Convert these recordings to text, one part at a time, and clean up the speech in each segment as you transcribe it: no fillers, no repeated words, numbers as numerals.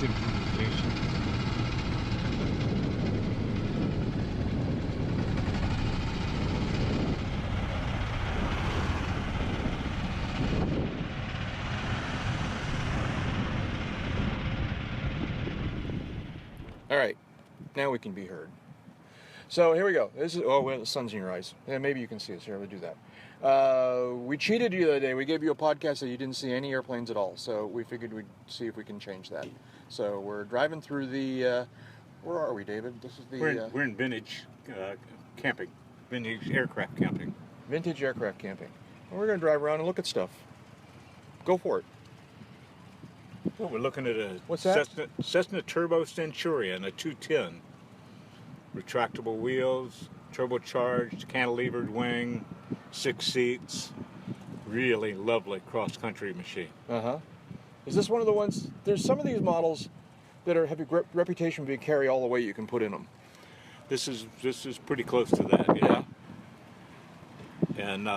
synchronization. All right, now we can be heard. So here we go. This is well, the sun's in your eyes. Yeah, maybe you can see us here. We'll do that. We cheated you the other day. We gave you a podcast that you didn't see any airplanes at all. So we figured we'd see if we can change that. So we're driving through the. Where are we, David? This is the. We're in vintage camping, vintage aircraft camping. Vintage aircraft camping. And we're going to drive around and look at stuff. Go for it. Well, we're looking at a What's that? Cessna Turbo Centurion, a 210. Retractable wheels, turbocharged, cantilevered wing, 6 seats. Really lovely cross-country machine. Uh-huh. Is this one of the ones... There's some of these models that have a reputation for being carry all the weight you can put in them. This is pretty close to that, yeah. And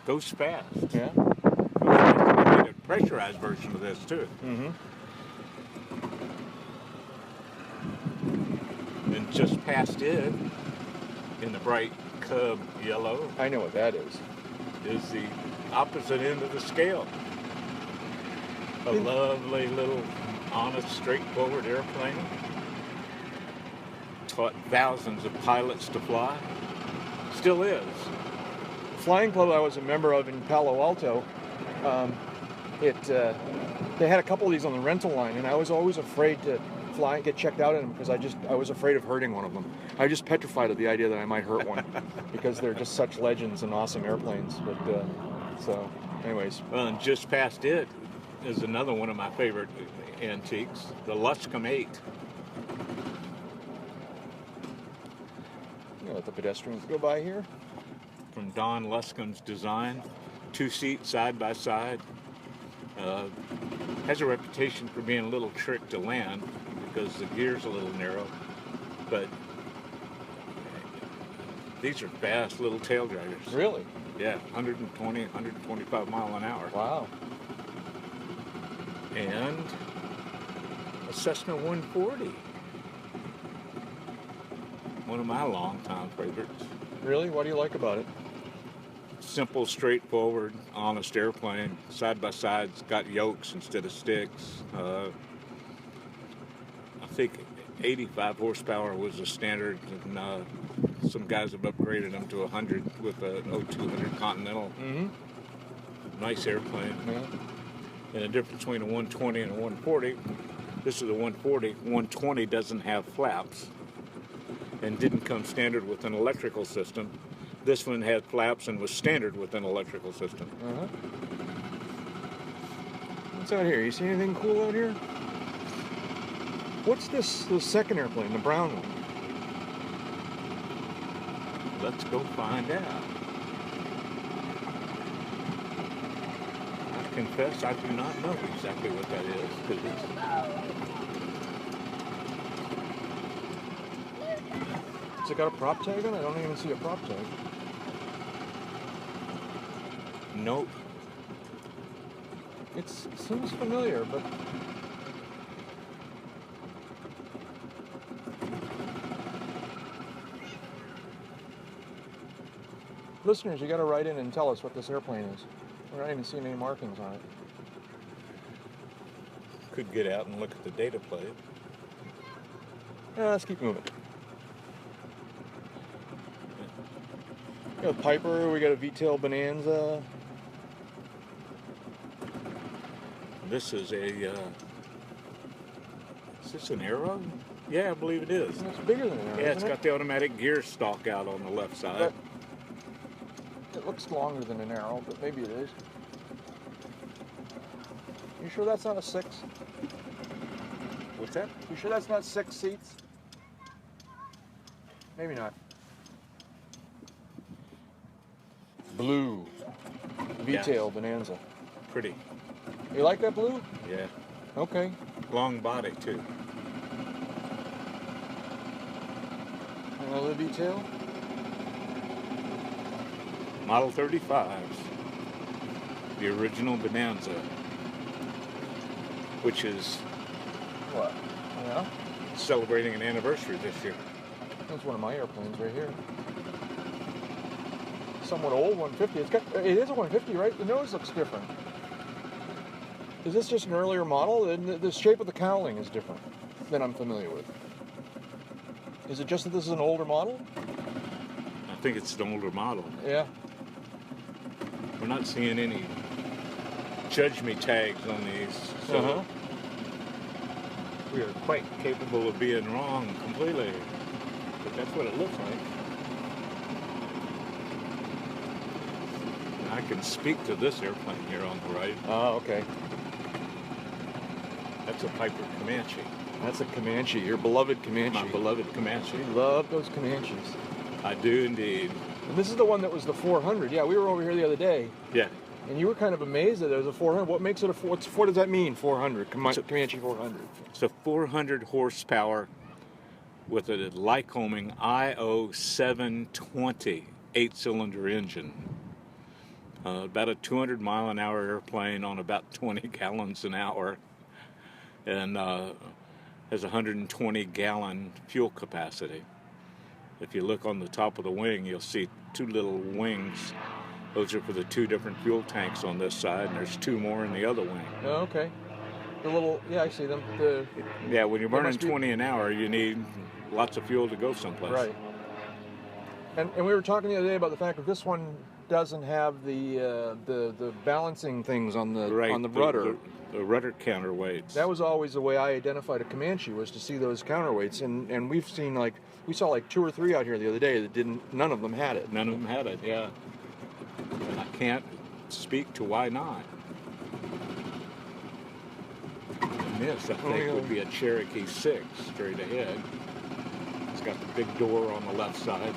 goes fast. Yeah. They made a pressurized version of this too. Mm-hmm. And just past it, in the bright Cub yellow, I know what that is. is the opposite end of the scale. A lovely little, honest, straightforward airplane. Taught thousands of pilots to fly. Still is. Flying club I was a member of in Palo Alto, they had a couple of these on the rental line, and I was always afraid to fly and get checked out in them because I was afraid of hurting one of them. I was just petrified of the idea that I might hurt one because they're just such legends and awesome airplanes. But so, anyways. Well, and just past it is another one of my favorite antiques, the Luscombe 8. Let the pedestrians go by here. From Don Luscombe's design, 2-seat side by side. Has a reputation for being a little trick to land because the gear's a little narrow, but these are fast little tail draggers. Really? Yeah, 120, 125 mile an hour. Wow. And a Cessna 140. One of my longtime favorites. Really? What do you like about it? Simple, straightforward, honest airplane. Side by sides, got yokes instead of sticks. I think 85 horsepower was the standard, and some guys have upgraded them to 100 with a 0200 Continental. Mm-hmm. Nice airplane. Yeah. And the difference between a 120 and a 140, this is a 140. 120 doesn't have flaps and didn't come standard with an electrical system. This one had flaps and was standard with an electrical system. Uh-huh. What's out here? You see anything cool out here? What's the second airplane, the brown one? Let's go find out. I confess I do not know exactly what that is, because Has it got a prop tag on it? I don't even see a prop tag. nope. It seems familiar, but... Listeners, you got to write in and tell us what this airplane is. We're not even seeing any markings on it. Could get out and look at the data plate. Yeah, let's keep moving. We got a Piper, we got a V-tail Bonanza. This is a, is this an Arrow? Yeah, I believe it is. It's bigger than an Arrow, Yeah, it's isn't got the automatic gear stalk out on the left side. It looks longer than an Arrow, but maybe it is. You sure that's not a 6? What's that? You sure that's not 6 seats? Maybe not. Blue. V-tail Bonanza. Pretty. You like that blue? Yeah. Okay. Long body, too. Another V-tail? Model 35s. The original Bonanza, which is What? Yeah? Celebrating an anniversary this year. That's one of my airplanes right here. Somewhat old 150. It is a 150, right? The nose looks different. Is this just an earlier model? And the shape of the cowling is different than I'm familiar with. Is it just that this is an older model? I think it's an older model. Yeah. We're not seeing any judge me tags on these, so we are quite capable of being wrong completely. But that's what it looks like. I can speak to this airplane here on the right. Oh, okay. That's a Piper Comanche. That's a Comanche, your beloved Comanche. My beloved Comanche. You love those Comanches. I do indeed. And this is the one that was the 400. Yeah, we were over here the other day. Yeah. And you were kind of amazed that there was a 400. What makes it a 400? What does that mean, 400? Comanche 400. It's a 400 horsepower with a Lycoming IO 720 8-cylinder engine. About a 200 mile an hour airplane on about 20 gallons an hour. And has 120 gallon fuel capacity. If you look on the top of the wing, you'll see two little wings. Those are for the two different fuel tanks on this side, and there's two more in the other wing. Oh, okay. The little, yeah, I see them. Yeah, when you're burning 20 an hour, you need lots of fuel to go someplace. Right. And we were talking the other day about the fact that this one doesn't have the balancing things on the rudder. The rudder counterweights. That was always the way I identified a Comanche, was to see those counterweights, and we saw like 2 or 3 out here the other day that none of them had it. None of them had it, yeah. And I can't speak to why not. And this, I think, would be a Cherokee 6 straight ahead. It's got the big door on the left side.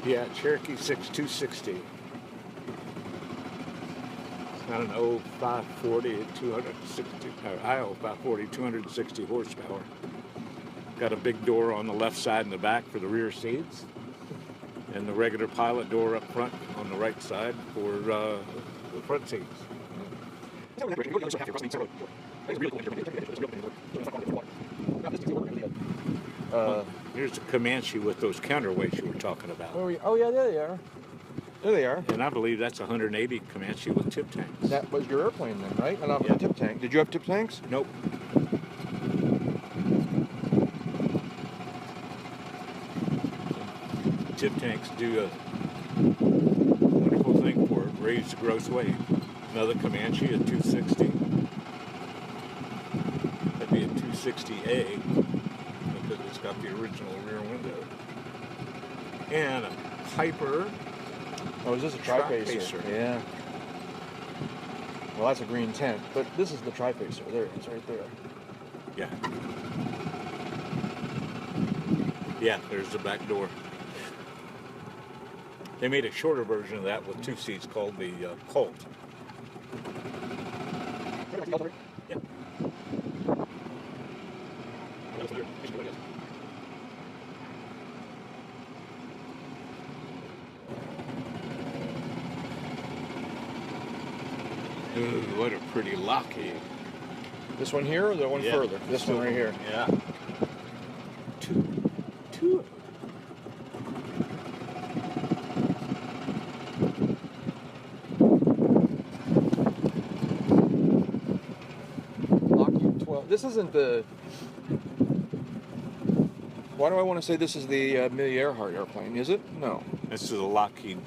Yeah, Cherokee 6 260. Got an O 540 260, IO 540 260 horsepower. Got a big door on the left side and the back for the rear seats, and the regular pilot door up front on the right side for the front seats. Here's a Comanche with those counterweights you were talking about. Oh yeah, there they are. There they are. And I believe that's a 180 Comanche with tip tanks. That was your airplane then, right? And yeah. The tip tank. Did you have tip tanks? Nope. Tip tanks do a wonderful thing for it. Raise the gross weight. Another Comanche, a 260. That'd be a 260A because it's got the original rear window. And a Piper. Oh, is this a tri-facer? Yeah. Well, that's a green tent, but this is the tri-facer. There, it's right there. Yeah. Yeah, there's the back door. They made a shorter version of that with 2 seats called the Colt. Yeah. Ooh, what a pretty Lockheed. This one here or the one further? This one right here. Yeah. Two. Lockheed 12. This isn't the... Why do I want to say this is the Amelia Earhart airplane? Is it? No. This is a Lockheed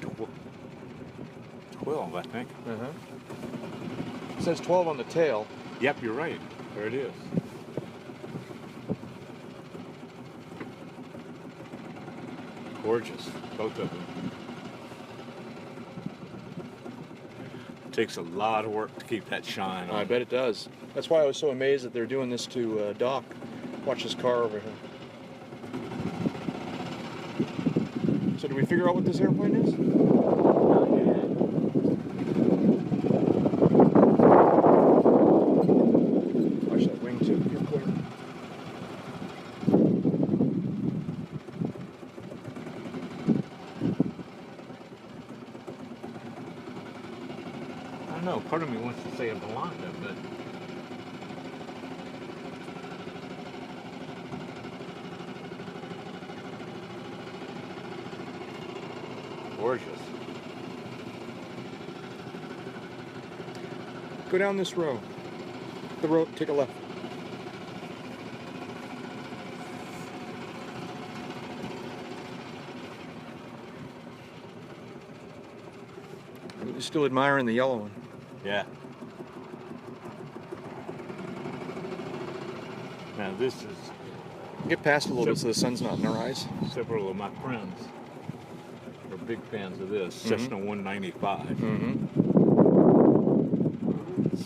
12, I think. Uh-huh. It says 12 on the tail. Yep, you're right. There it is. Gorgeous, both of them. It takes a lot of work to keep that shine on. I bet it does. That's why I was so amazed that they're doing this to Doc. Watch this car over here. So did we figure out what this airplane is? Watch that wing tip. You're clear. I don't know. Part of me wants to say a Belanda, but Go down this row. The road, take a left. You're still admiring the yellow one. Yeah. Now this is Get past a little bit so the sun's not in our eyes. several of my friends are big fans of this Cessna 195. Mm-hmm.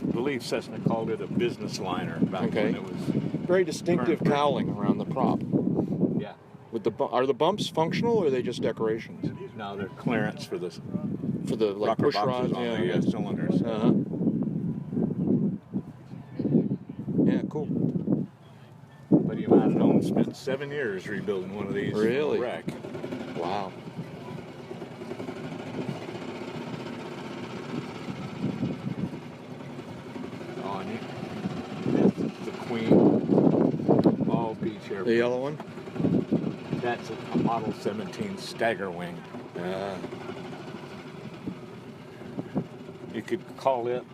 I believe Cessna called it a business liner back Okay. when it was. Very distinctive Current. cowling around the prop. Yeah. With are the bumps functional or are they just decorations? Now they're clearance for the For the like rocker push boxes rod, on yeah. the cylinders. Uh-huh. Yeah, cool. Buddy of mine at home spent 7 years rebuilding one of these Really? from a wreck. Wow. On it. This is the Queen Ball Beach Airplane. The yellow one? That's a Model 17 stagger wing. You could call it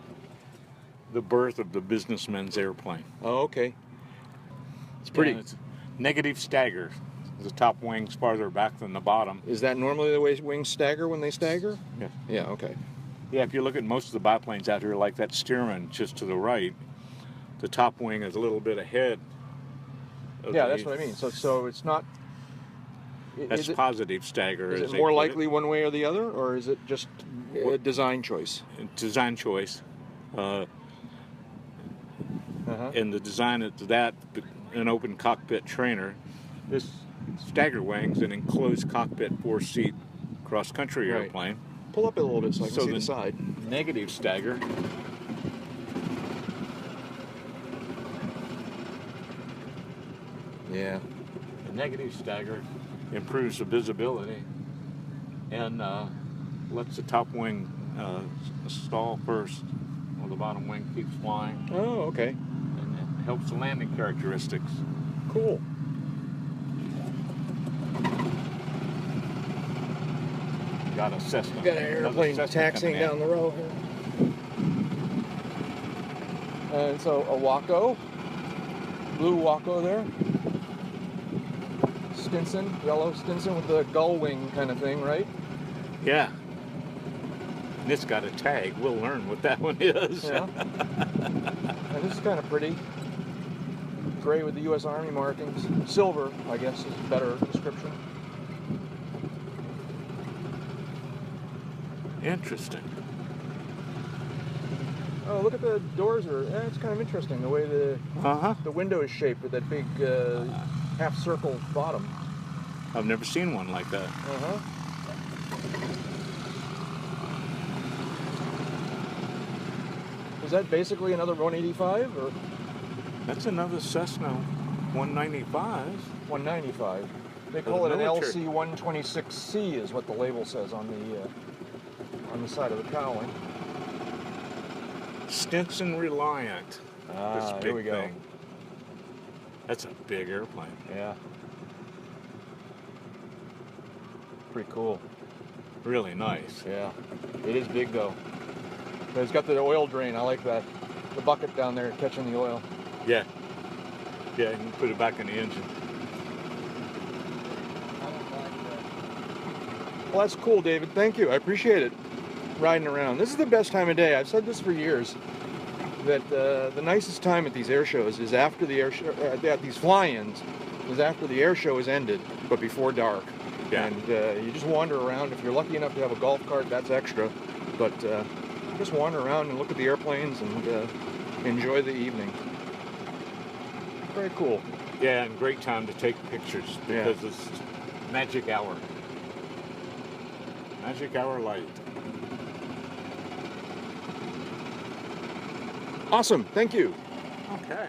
the birth of the businessman's airplane. Oh, okay. It's pretty. Yeah, it's negative stagger. The top wing's farther back than the bottom. Is that normally the way wings stagger when they stagger? Yeah. Yeah, okay. Yeah, if you look at most of the biplanes out here, like that Stearman just to the right, the top wing is a little bit ahead. Yeah, that's what I mean. So it's not. That's positive stagger. Is as it they more put likely one way or the other, or is it just a design choice? Design choice. Uh-huh. And the design of that, an open cockpit trainer, this stagger wing's an enclosed cockpit 4-seat cross-country Right. airplane. Pull up a little bit so I can see the the side. negative stagger Yeah. the negative stagger improves the visibility and lets the top wing stall first while the bottom wing keeps flying, Oh, okay. and it helps the landing characteristics. Cool. Got a Cessna. Got an airplane Cessna taxiing coming in. down the road here. And so a Waco, blue Waco there. Stinson, yellow Stinson with the gull wing kind of thing, right? Yeah. And it's got a tag. We'll learn what that one is. Yeah. And this is kind of pretty. Gray with the U.S. Army markings. Silver, I guess, is a better description. Interesting. Oh, look at the doors. It's kind of interesting the way the window is shaped with that big half circle bottom. I've never seen one like that. Is that basically another 185 or That's another Cessna 195. 195? They For call the it an military. LC 126C is what the label says on the side of the cowling. Stinson Reliant. This big Here we go. thing. That's a big airplane. Yeah. Pretty cool. Really nice. Yeah. It is big though. But it's got the oil drain. I like that. The bucket down there catching the oil. Yeah. Yeah, you can put it back in the engine. Well, that's cool, David. Thank you. I appreciate it. Riding around. This is the best time of day. I've said this for years. That the nicest time at these air shows is after the air show. At these fly-ins is after the air show is ended, but before dark. Yeah. And you just wander around. If you're lucky enough to have a golf cart, that's extra. But just wander around and look at the airplanes and enjoy the evening. Very cool. Yeah, and great time to take pictures because it's magic hour. Magic hour light. Awesome. Thank you. Okay.